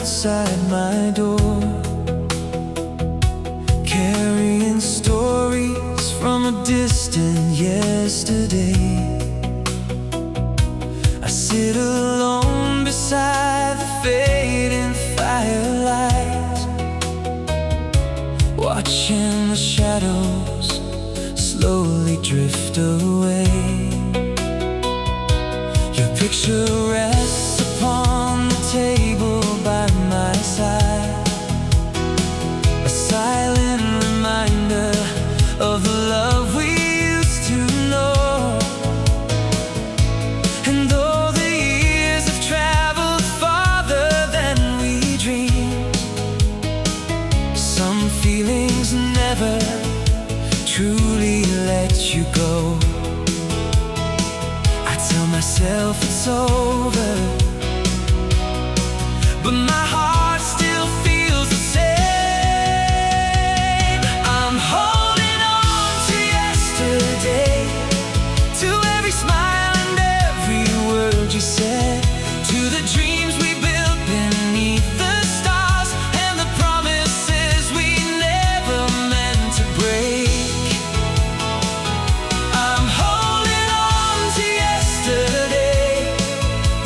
outside my door, carrying stories from a distant yesterday. I sit alone beside the fading firelight, watching the shadows slowly drift away. Your picture rests upon the table by my side, a silent reminder of the love we used to know. And though the years have traveled farther than we dreamed, some feelings never truly let you go. I tell myself it's over, but my heart still feels the same. I'm holding on to yesterday, to every smile and every word you said, to the dreams we built beneath the stars, and the promises we never meant to break. I'm holding on to yesterday,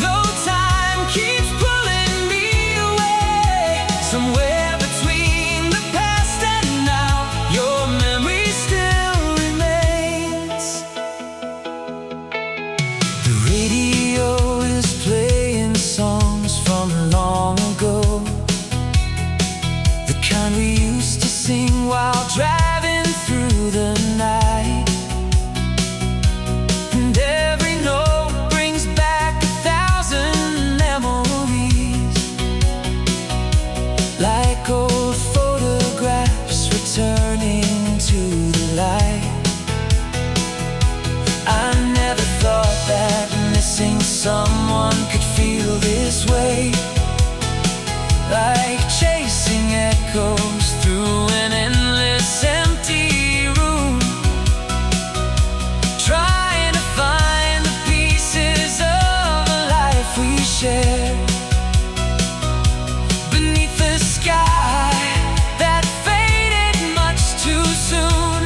though time keeps pulling me away. Somewhere between the past and now, your memory still remains. The radio is playing songs from long ago, the kind we used to sing while driving through the night. And every note brings back 1,000 memories, like old photographs returning to the light. I never thought that missing someone could feel this way, like chasing echoes through an endless empty room, trying to find the pieces of a life we shared beneath the sky that faded much too soon.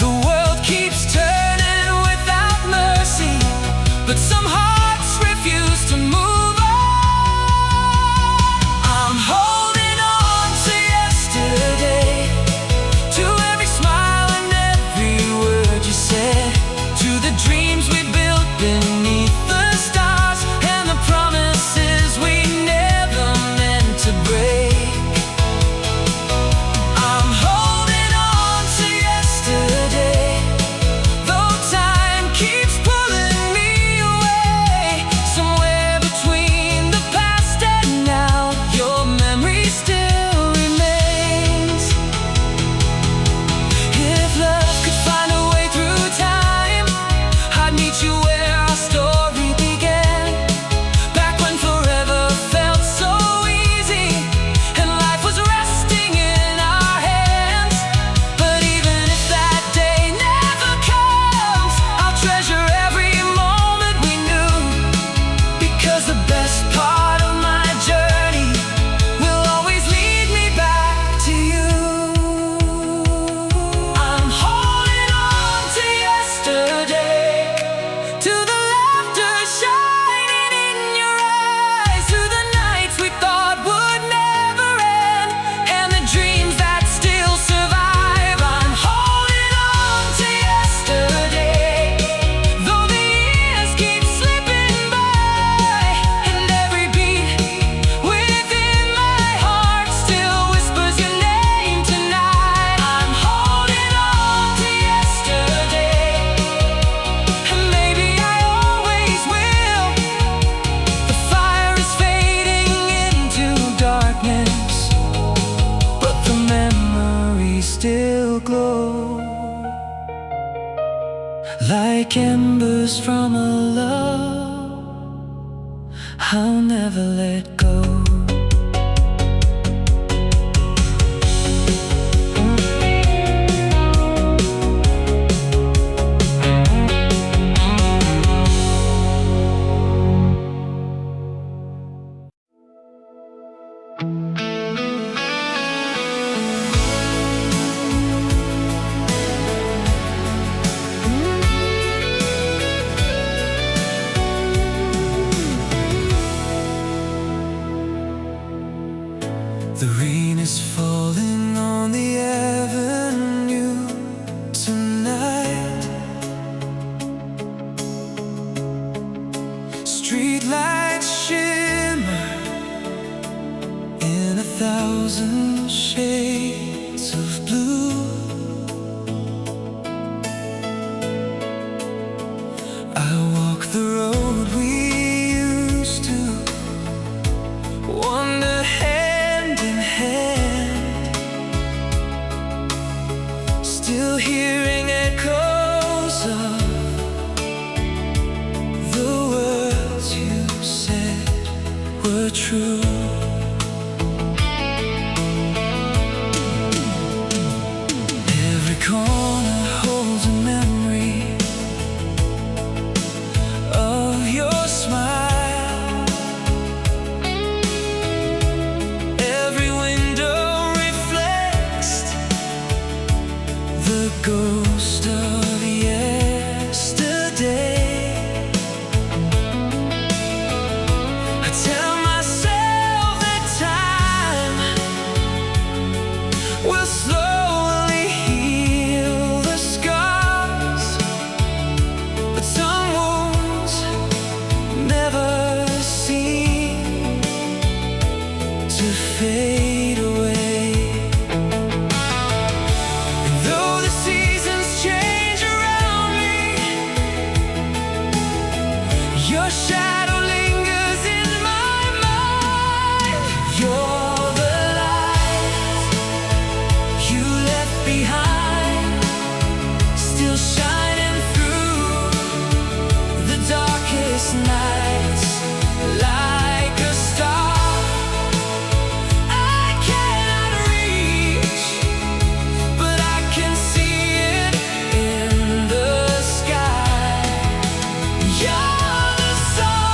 The world keeps turning without mercy, but some hearts refuse to move on. I'm holding on to yesterday, to every smile and every word you said, to the dreams we built beneath the stars, and the promises we never meant to break. I'm holding on to yesterday, though time keeps pulling me away. Somewhere between the past and now, your memory still remains. If love could find a way through time, I'd meet you where our story began, back when forever felt so easy and life was resting in our hands. But even if that day never comes, I'll treasure every moment we knew, because the best part of my journey will always lead me back to you. I'm holding on to yesterday, to the laughter shining in your eyes, to the nights we thought would never end, and the dreams that still survive. I'm holding on to yesterday, though the years keep slipping by, and every beat within my heart still whispers your name tonight. I'm holding on to yesterday, and maybe I always will. The fire is fading into darkness, but the memories still glow, like embers from a love I'll never let go. Streetlights shimmer in 1,000 shades of blue. I walk the road we used to wander hand in hand, still hearing echoes of the words you said were true. Every corner holds a memory of your smile. Every window reflects the ghost of yesterday. I tell myself that time will slowly heal the scars, but some wounds never seem to fade away. And though the seasons change around me, your shadow lingers in my mind. You're the light you left behind, still shining through the darkest nights like a star I cannot reach, but I can see it in the sky. You're the song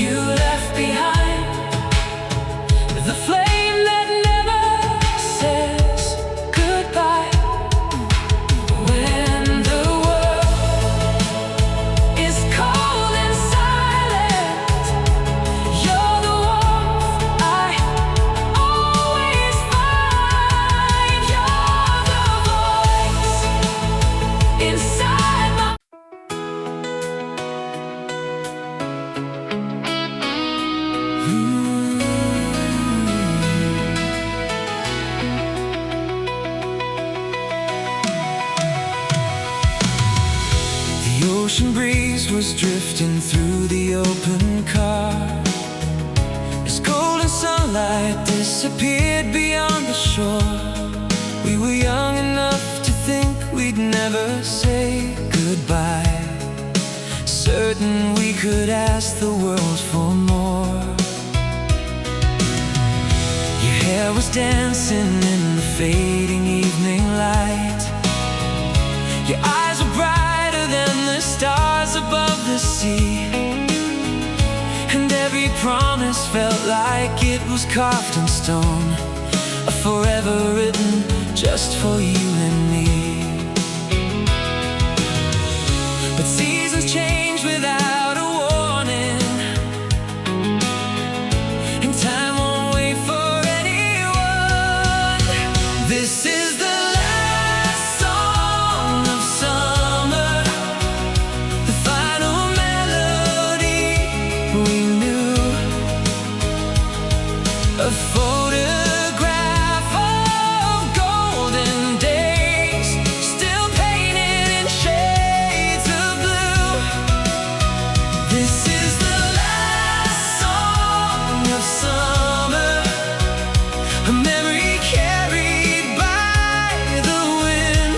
you left behind, the flame that never says goodbye. When the world is cold and silent, you're the warmth I always find. You're the voice inside my The ocean breeze was drifting through the open car as golden sunlight disappeared beyond the shore. We were young enough to think we'd never say goodbye, certain we could ask the world for more. Your hair was dancing in the fading evening light, your eyes were brighter than the stars above the sea, and every promise felt like it was carved in stone, a forever written just for you and me. But seasons change without a warning, and time won't wait for anyone. This is the last song of summer, the final melody we knew, a photograph of golden days, still painted in shades of blue. This is the last song of summer, a memory carried by the wind.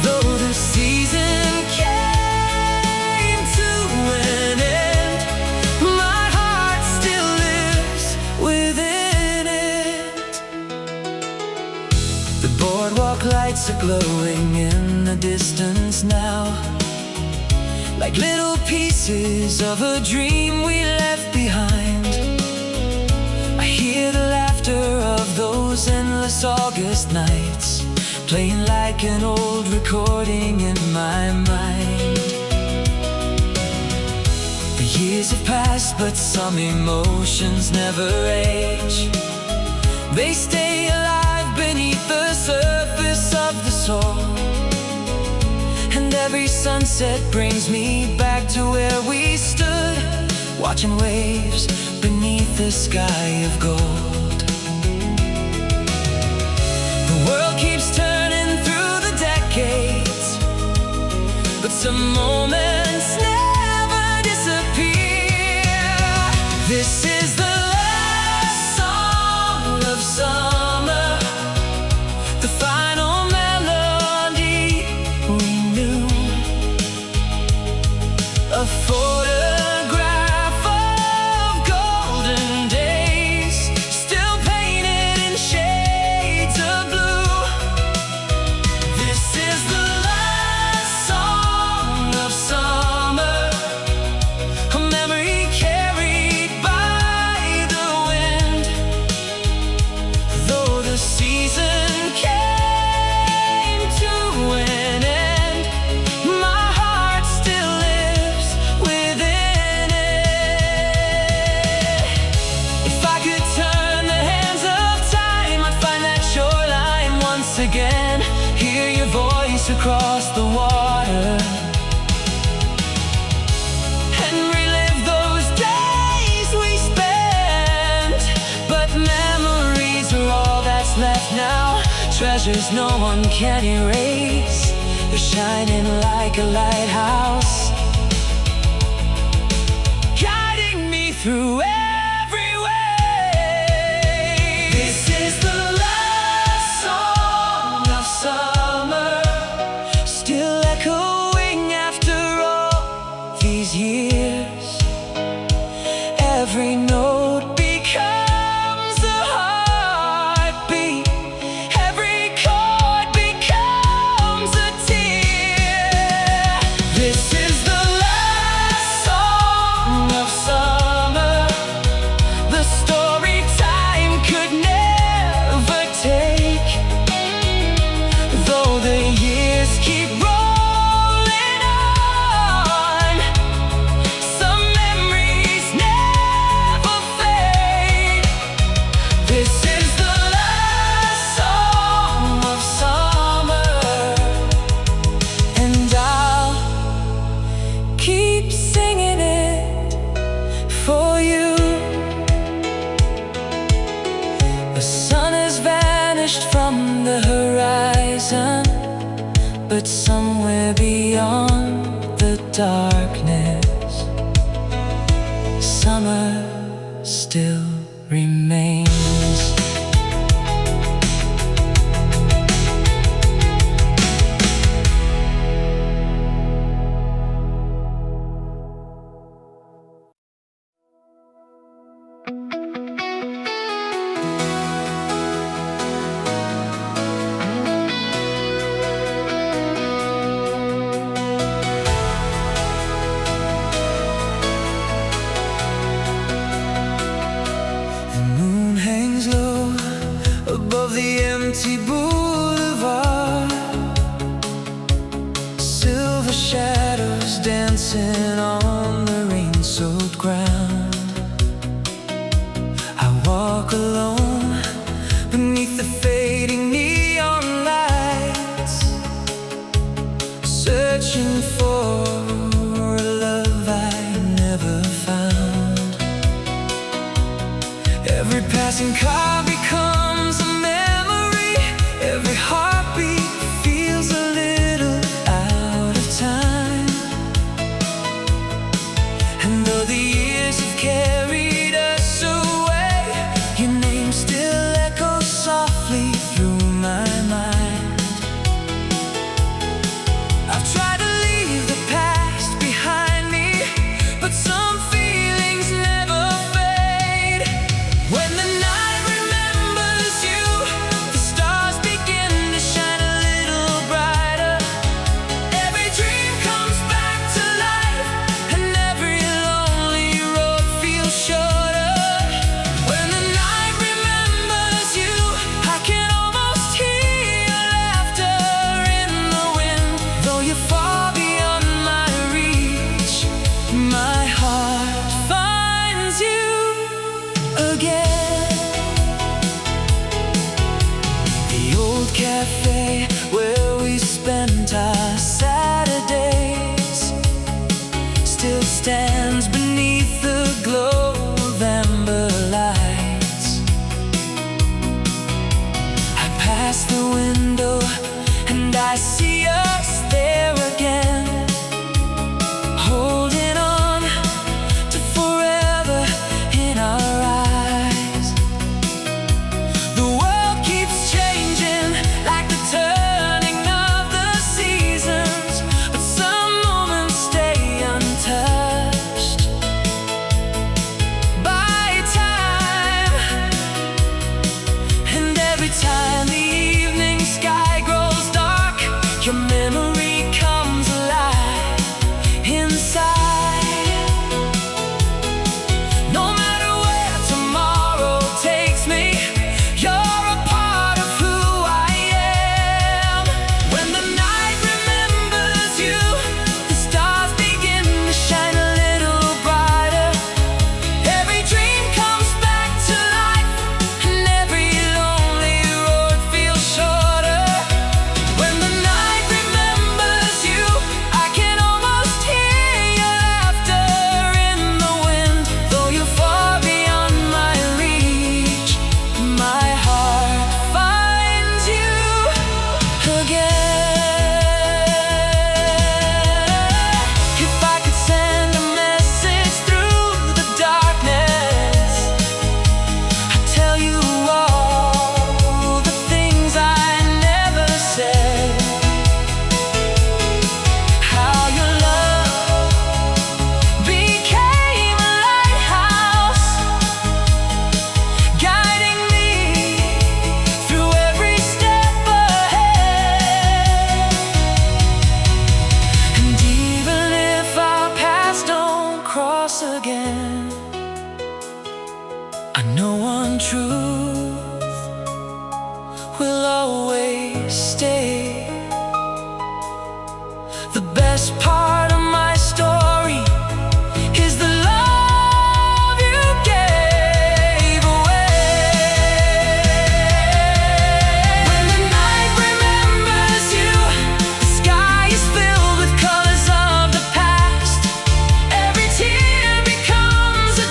Though the season came to an end, my heart still lives within it. The boardwalk lights are glowing in the distance now, like little pieces of a dream we left behind. I hear the laughter of those endless August nights, playing like an old recording in my mind. The years have passed, but some emotions never age. They stay alive beneath the surface of the soul, and every sunset brings me back to where we stood, watching waves beneath the sky of gold. The world keeps turning through the decades, but some moments never disappear. This is the last song of summer, the final melody we knew, a photograph of golden days, still painted in shades of blue. This is the last song of summer, a memory carried by the wind. Though the season came to an end, my heart still lives within it. If I could turn the hands of time, I'd find that shoreline once again, hear your voice across the water, and relive those days we spent. But memories are all that's left now, treasures no one can erase. They're shining like a lighthouse, guiding me through every way. This is the last song of summer, still echoing after all these years. Every note becomes a heartbeat, every chord becomes a tear. This is the last song for you. The sun has vanished from the horizon, but somewhere beyond the darkness, summer still remains. Above the empty boulevard, silver shadows dancing on the rain-soaked ground. I walk alone beneath the fading neon lights, searching for a love I never found. Every passing car becomes a memory. Every heartbeat feels a little out of time. And though the years have carried us away, your name still echoes softly through my mind. I've tried to leave the past behind me, but some feelings never fade. When the night remembers you, the stars begin to shine a little brighter. Every dream comes back to life, and every lonely road feels shorter. When the night remembers you, I can almost hear your laughter in the wind. Though you're far beyond my reach, my heart finds you again. The old cafe where we spent our Saturdays still stands beneath the glow of amber lights. I pass the window and I see us there again, holding on to forever in our eyes. The world keeps changing like the turning of the seasons, but some moments stay untouched by time. And every time the evening sky grows dark, your memory comes alive inside. No matter where tomorrow takes me, you're a part of who I am. When the night remembers you, the stars begin to shine a little brighter. Every dream comes back to life, and every lonely road feels shorter. When the night remembers you, I can almost hear your laughter in the wind. Though you're far beyond my reach, my heart finds you again. If I could send a message through the darkness, I'd tell you all the things I never said. How your love became a lighthouse, guiding me through every step ahead. And even if our paths don't cross again, I know one truth will always stay. The best part of my story is the love you gave away. When the night remembers you, the sky is filled with colors of the past. Every tear becomes a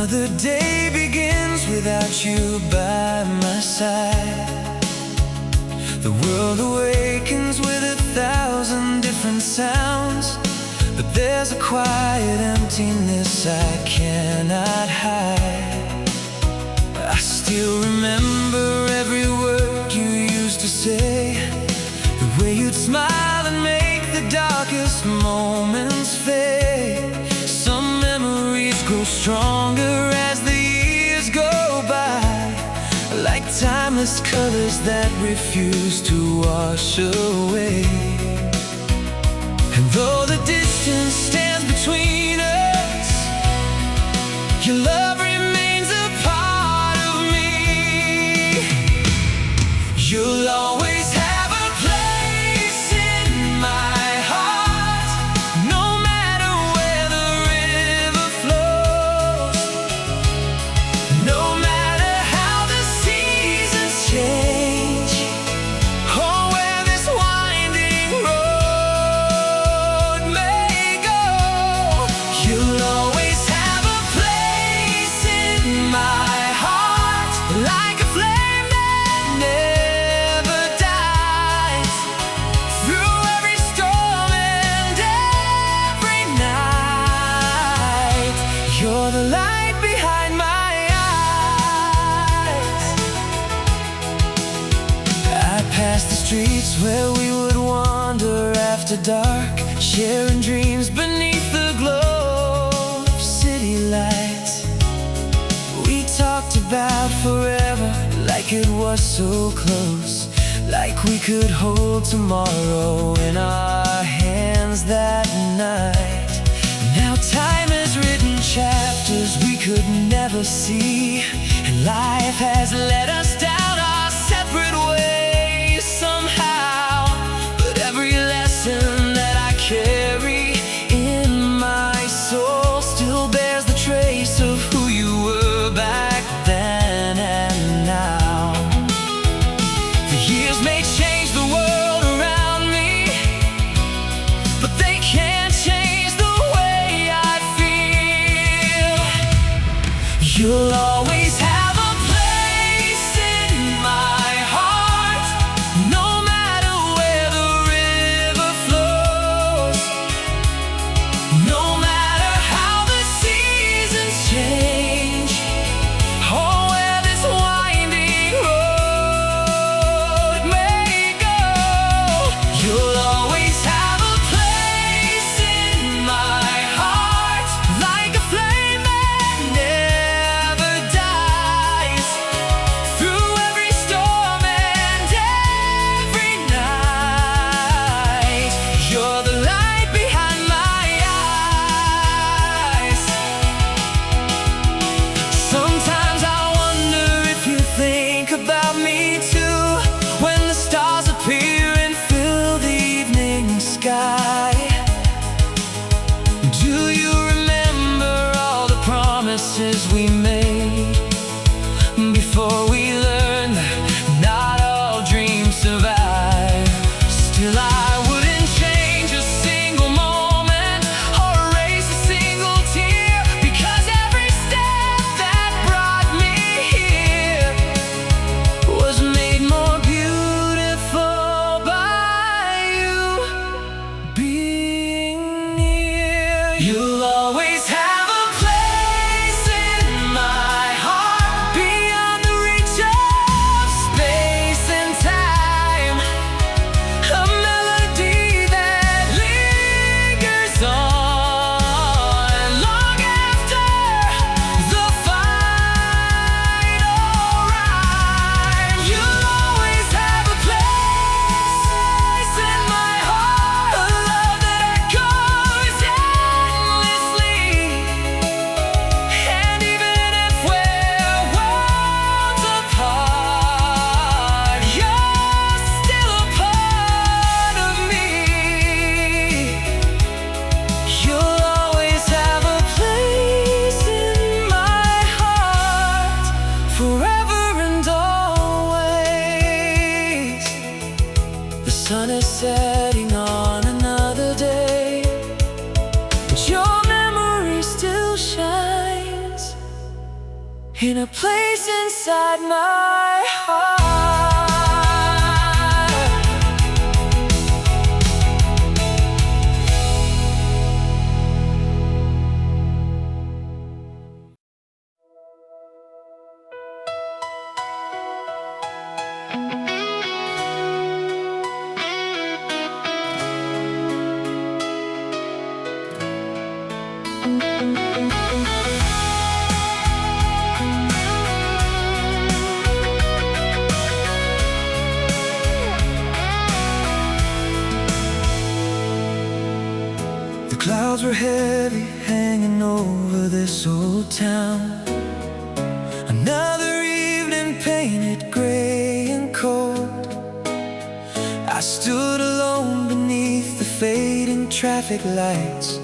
Another day begins without you by my side. The world awakens with 1,000 different sounds, but there's a quiet emptiness I cannot hide. I still remember every word you used to say, the way you'd smile and make the darkest moments fade. Some memories grow stronger as the years go by, like timeless colors that refuse to wash away. And though the distance stands between us, your love remains a part of me. You'll always have a place in my heart, no matter where the river flows, no matter how the seasons change, or where this winding road may go. You'll always have a place in my heart, like a flame that never dies. Through every storm and every night, you're the light behind my eyes. I passed the streets where we would wander after dark, sharing dreams beneath the glow of city lights. We talked about forever like it was so close, like we could hold tomorrow in our hands that night. Now time has written chapters we could never see, and life has led us down our separate ways somehow. But every lesson that I carry in my soul still bears the trace of who you were back then and now. The years may change the world around me, but they can't change the way I feel. You'll always have a place in my heart, no matter where the river flows, no matter how the seasons change, or where this winding road may go. You'll always have a place in my heart, like a flame that never dies. in a place inside my heart. Clouds were heavy, hanging over this old town. Another evening painted gray and cold. I stood alone beneath the fading traffic lights,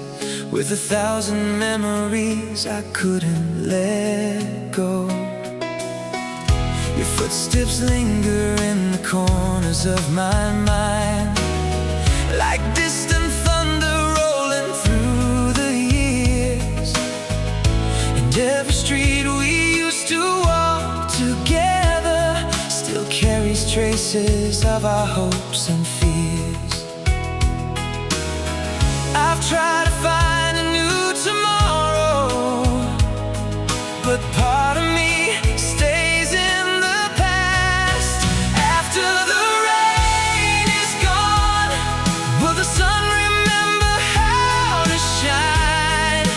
with 1,000 memories I couldn't let go. Your footsteps linger in the corners of my mind, like distant every street we used to walk together still carries traces of our hopes and fears. I've tried to find a new tomorrow, but part of me stays in the past. After the rain is gone, will the sun remember how to shine?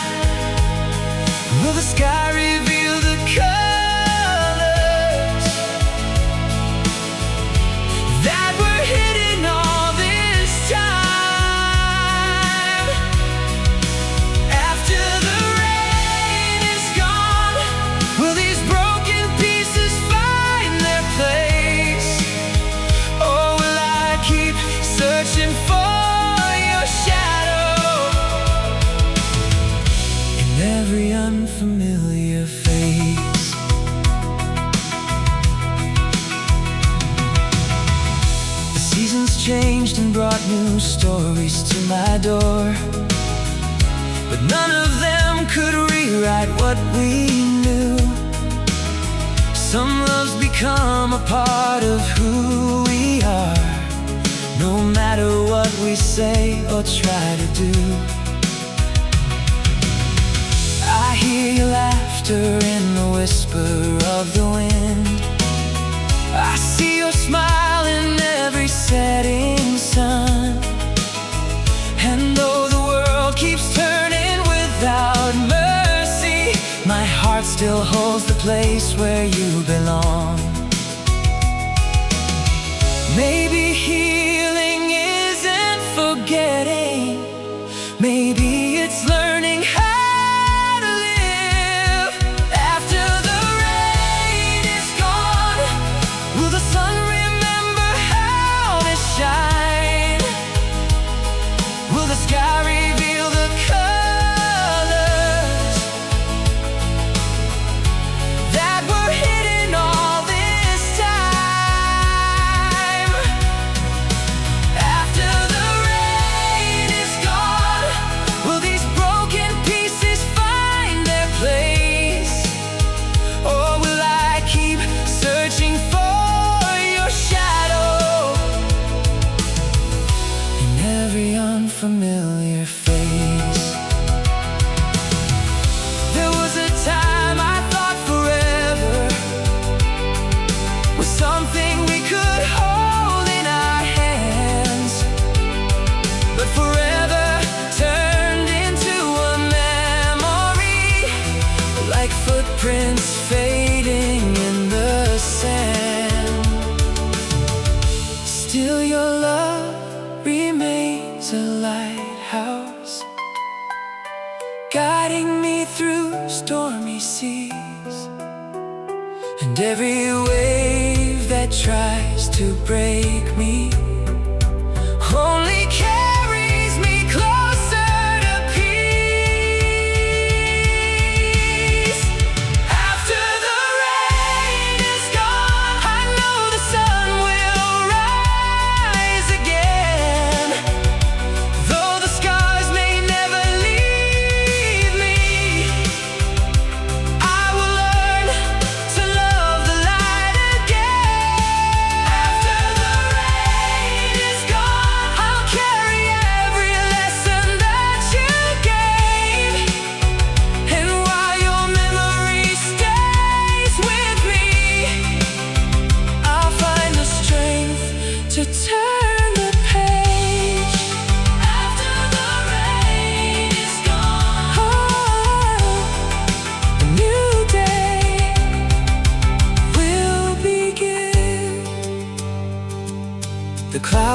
Will the sky reveal the colors that were hidden all this time? After the rain is gone, will these broken pieces find their place? Or will I keep searching for your shadow in every unfamiliar face? The seasons changed and brought new stories to my door, but none of them could rewrite what we knew. Some loves become a part of who we are, no matter what we say or try to do. I hear your laughter in the whisper of the wind. I see your smile in every setting sun. And though the world keeps turning without mercy, my heart still holds the place where you belong. Maybe healing isn't forgetting, maybe it's learning how. Familiar face. There was a time I thought forever was something we could hold in our hands, but forever turned into a memory, like footprints fading in the sand. Still your love remains a lighthouse, guiding me through stormy seas. And every wave that tries to break me only carries me closer to peace. After the rain is gone, I know the sun will rise again. Though the scars may never leave me, I will learn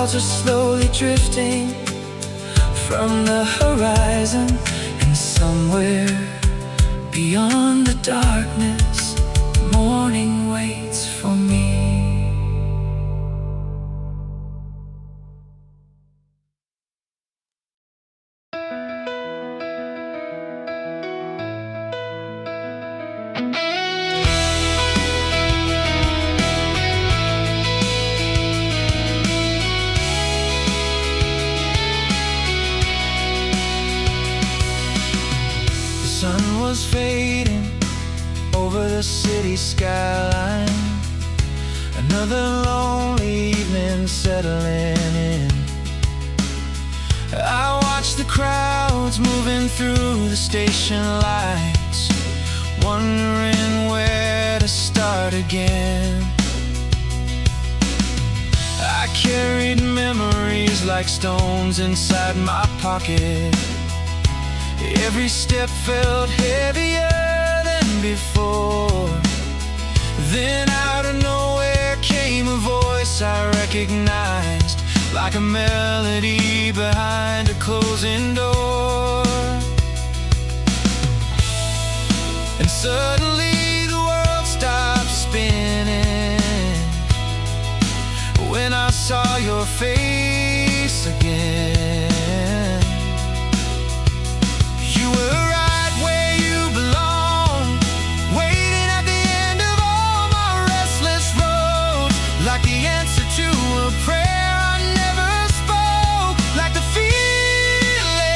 clouds are slowly drifting from the horizon, and somewhere beyond the darkness, morning waits for me. The sun was fading over the city skyline. Another lonely evening settling in. I watched the crowds moving through the station lights, wondering where to start again. I carried memories like stones inside my pocket. Every step felt heavier than before. Then out of nowhere came a voice I recognized, like a melody behind a closing door. And suddenly the world stopped spinning when I saw your face again. You were right where you belong, waiting at the end of all my restless roads, like the answer to a prayer I never spoke, like the feeling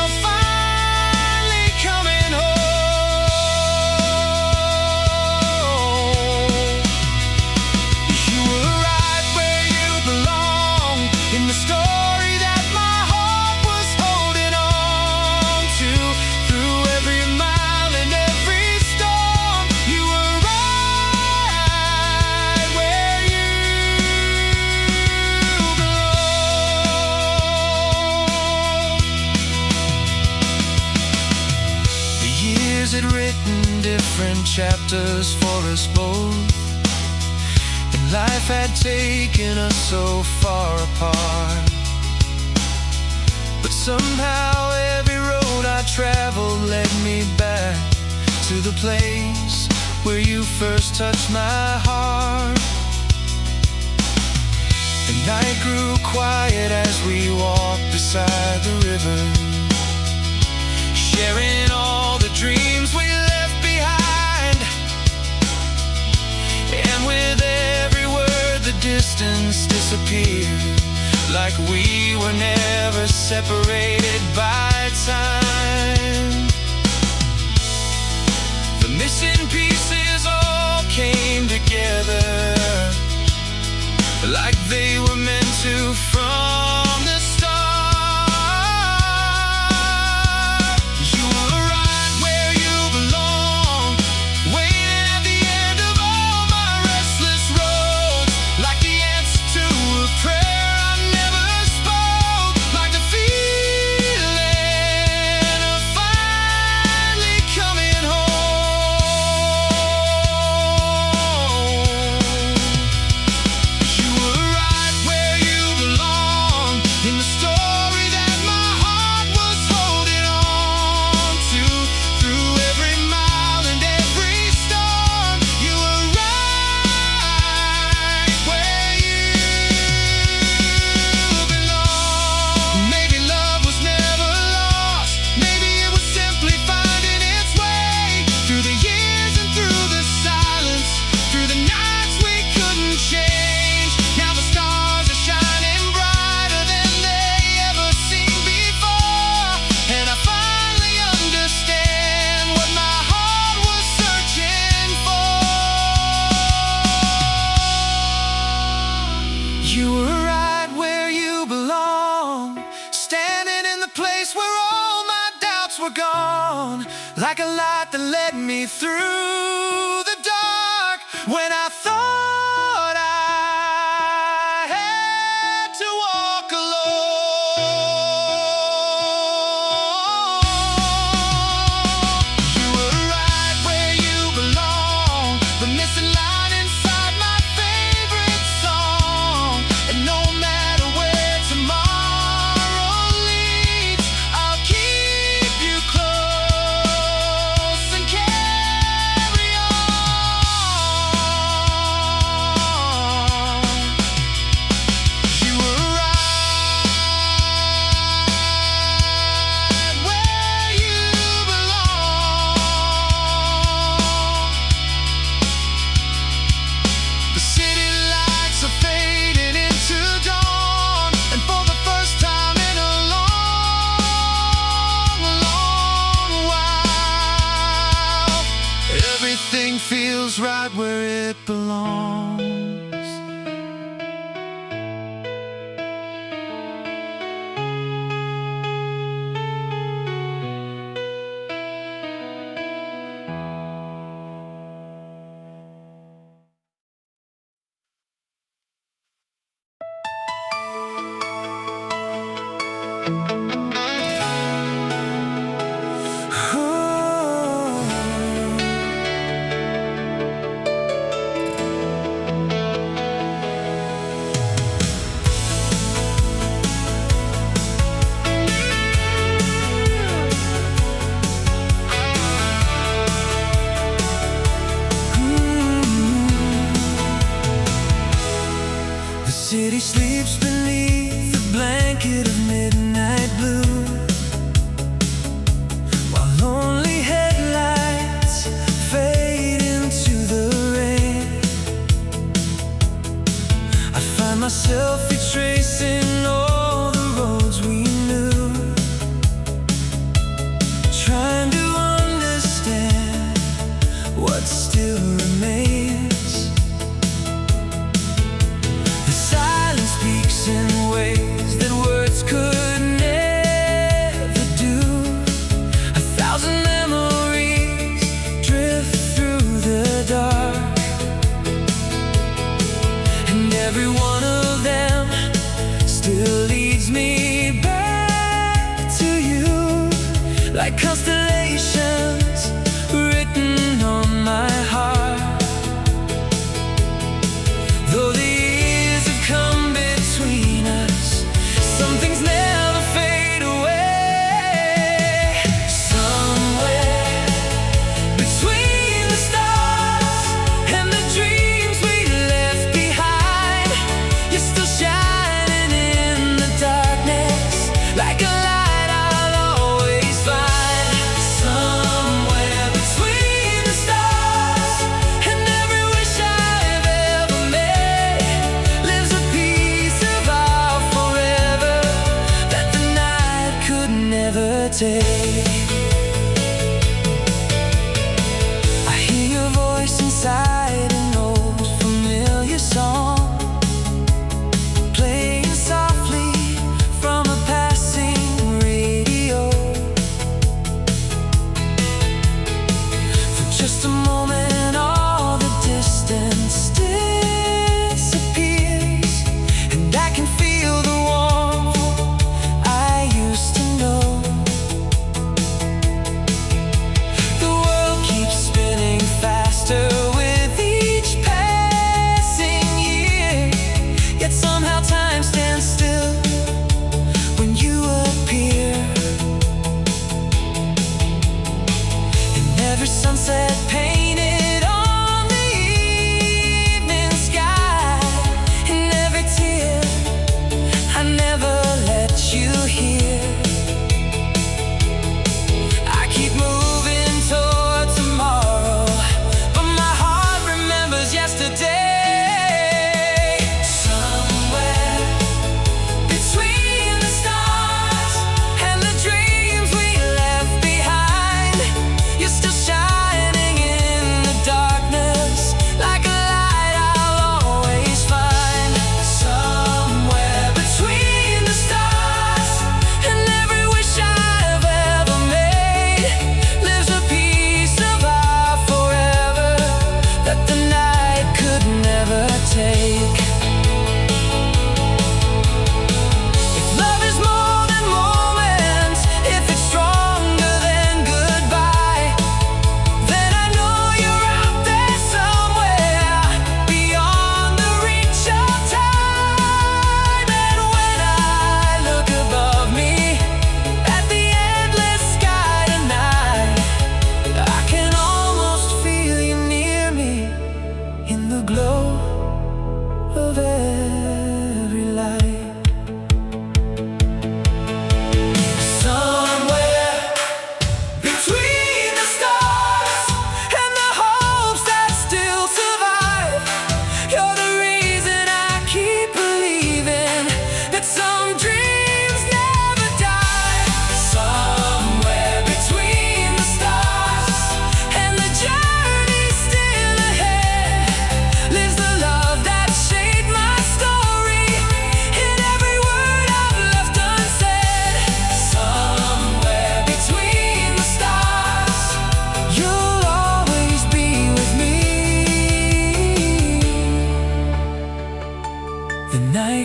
of finally coming home. You were right where you belong, in the story that my heart was holding on to. Through every mile and every storm, you were right where you belong. The years had written different chapters for us both, and life had taken us so far apart. But somehow every road I traveled led me back to the place where you first touched my heart. The night grew quiet as we walked beside the river, sharing all the dreams we left behind. And with every word the distance disappeared, like we were never separated by time. The missing pieces all came together, like they were meant to from the start. You were right where you belong, waiting at the end of all my restless roads, like the answer to a prayer I never spoke, like the feeling of finally coming home. You were right where you belong, in the story that my heart was holding on to. Through every mile and every storm, you were right where you belong. Maybe love was never lost, maybe it was simply finding its way through the years and through the silence, through the nights we couldn't change. Now the stars are shining brighter than they ever seemed before, and I finally understand what my heart was searching for. You were right where you belong, standing in the place where all my doubts were gone, like a light that led me through the dark when I thought I had to walk alone. You were right where you belong, the missing line inside my favorite song. And no matter everything feels right where it belongs. City sleeps beneath the blanket of midnight blue, while lonely headlights fade into the rain. I find myself retracing all the roads we knew, trying to understand what still remains. In ways that words could never do. 1,000 memories drift through the dark, and every one of them still leads me back to you, like constellations written on my heart.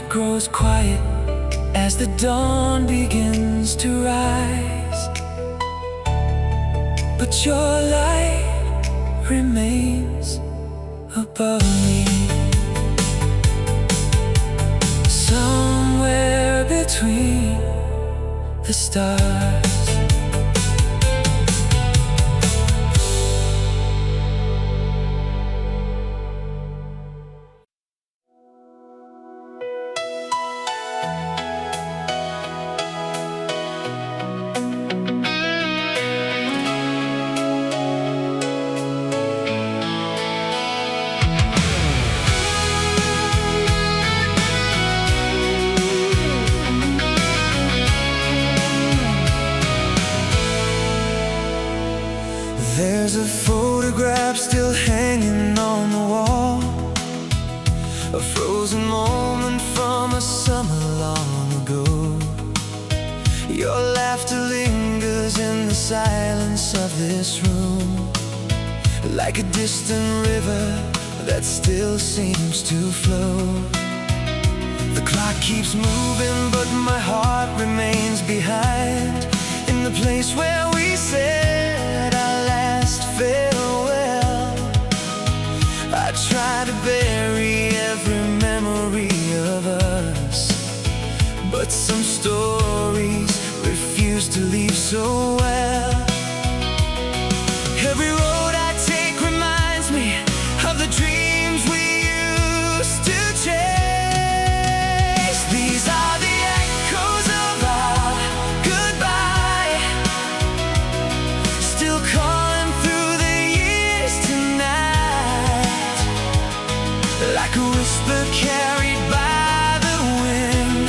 night grows quiet as the dawn begins to rise, but your light remains above me. Somewhere between the stars. There's a photograph still hanging on the wall, a frozen moment from a summer long ago. Your laughter lingers in the silence of this room, like a distant river that still seems to flow. The clock keeps moving, but my heart remains behind, in the place where we said our last farewell. I try to bury every memory of us, but some stories refuse to leave so well. Every road I take reminds me of the dreams we used to chase. These are the echoes of our goodbye, still calling through the years tonight, like a whisper carried by the wind,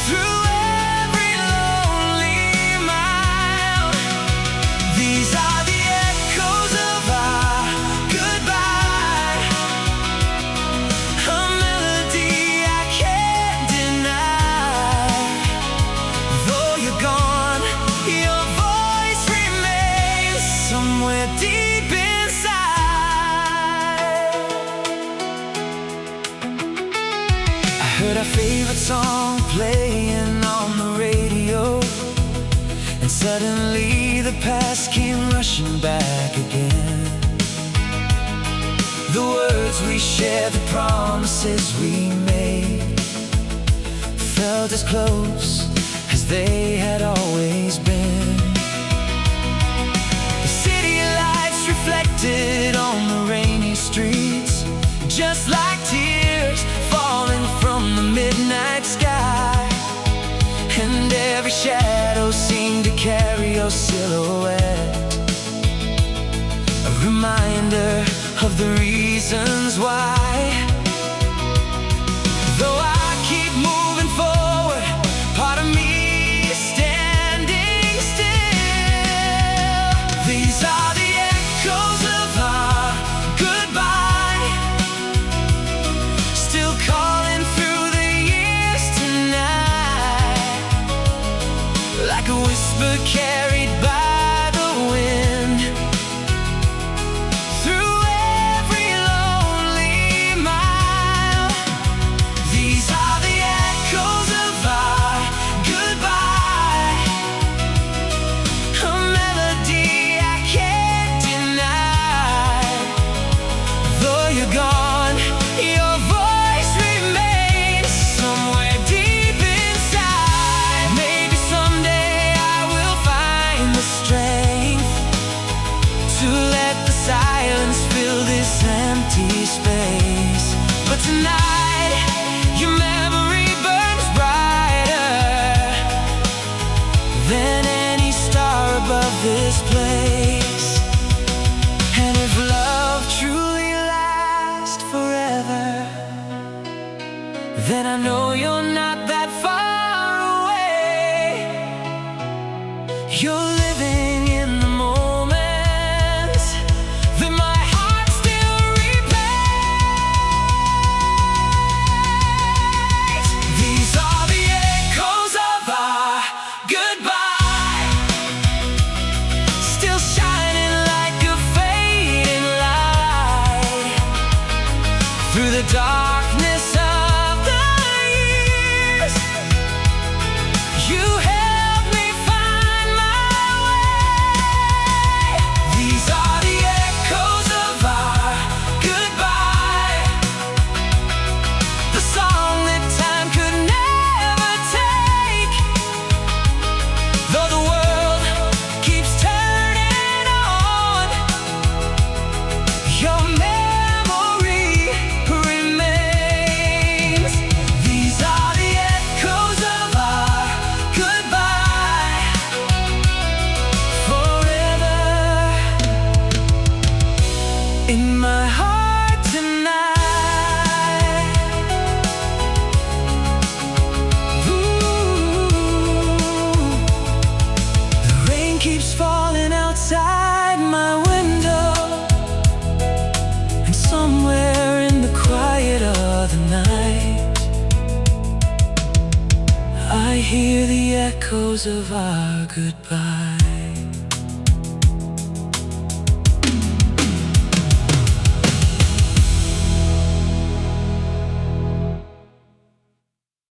through every lonely mile. These are the echoes of our goodbye, a melody I can't deny. Though you're gone, your voice remains somewhere deep inside. I heard our favorite song playing on the radio, and suddenly the past came rushing back again. The words we shared, the promises we made, felt as close as they had always been. The city lights reflected on the rainy streets, just like tears falling from the midnight sky. And every shadow seemed to carry your silhouette, a reminder of the reasons why. Though I keep moving forward, part of me is standing still. These are the echoes of our goodbye, still calling through the years tonight, like a whisper carried by the wind, through every lonely mile. These are the echoes of our goodbye, a melody I can't deny. Though you're gone, your voice remains somewhere deep inside. Maybe someday I will find the strength to let the silence fill this empty space. But tonight, your memory burns brighter than any star above this place. And if love truly lasts forever, then I know you're not that far away. You're living in the moments that my heart still replays. These are the echoes of our goodbye, still shining like a fading light through the darkness of my heart tonight. Ooh, the rain keeps falling outside my window, and somewhere in the quiet of the night, I hear the echoes of our goodbye.